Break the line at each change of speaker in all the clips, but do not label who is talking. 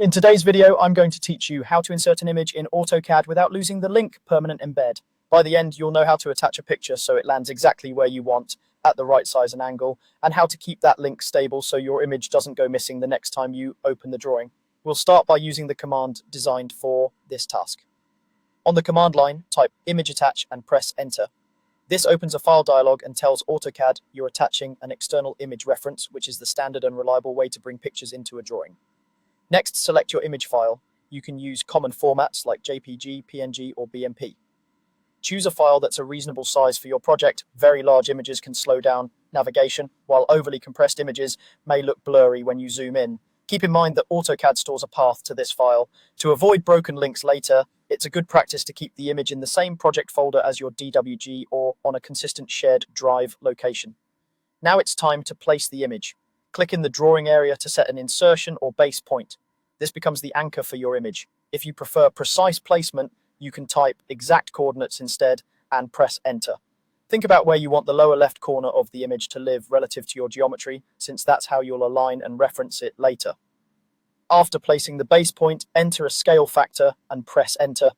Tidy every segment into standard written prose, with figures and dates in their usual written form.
In today's video, I'm going to teach you how to insert an image in AutoCAD without losing the link permanent embed. By the end, you'll know how to attach a picture so it lands exactly where you want at the right size and angle, and how to keep that link stable so your image doesn't go missing the next time you open the drawing. We'll start by using the command designed for this task. On the command line, type image attach and press enter. This opens a file dialog and tells AutoCAD you're attaching an external image reference, which is the standard and reliable way to bring pictures into a drawing. Next, select your image file. You can use common formats like JPG, PNG, or BMP. Choose a file that's a reasonable size for your project. Very large images can slow down navigation, while overly compressed images may look blurry when you zoom in. Keep in mind that AutoCAD stores a path to this file. To avoid broken links later, it's a good practice to keep the image in the same project folder as your DWG or on a consistent shared drive location. Now it's time to place the image. Click in the drawing area to set an insertion or base point. This becomes the anchor for your image. If you prefer precise placement, you can type exact coordinates instead and press enter. Think about where you want the lower left corner of the image to live relative to your geometry, since that's how you'll align and reference it later. After placing the base point, enter a scale factor and press enter.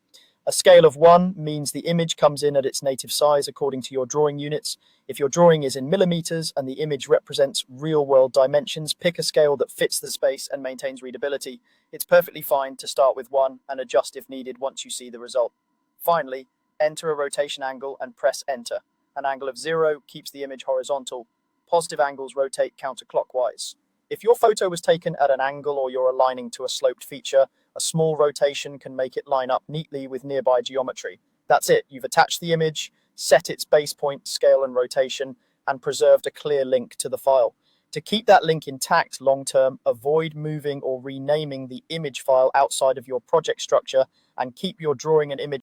A scale of 1 means the image comes in at its native size according to your drawing units. If your drawing is in millimeters and the image represents real-world dimensions, pick a scale that fits the space and maintains readability. It's perfectly fine to start with 1 and adjust if needed once you see the result. Finally, enter a rotation angle and press enter. An angle of 0 keeps the image horizontal. Positive angles rotate counterclockwise. If your photo was taken at an angle or you're aligning to a sloped feature, a small rotation can make it line up neatly with nearby geometry. That's it. You've attached the image, set its base point, scale, and rotation, and preserved a clear link to the file. To keep that link intact long-term, avoid moving or renaming the image file outside of your project structure, and keep your drawing and image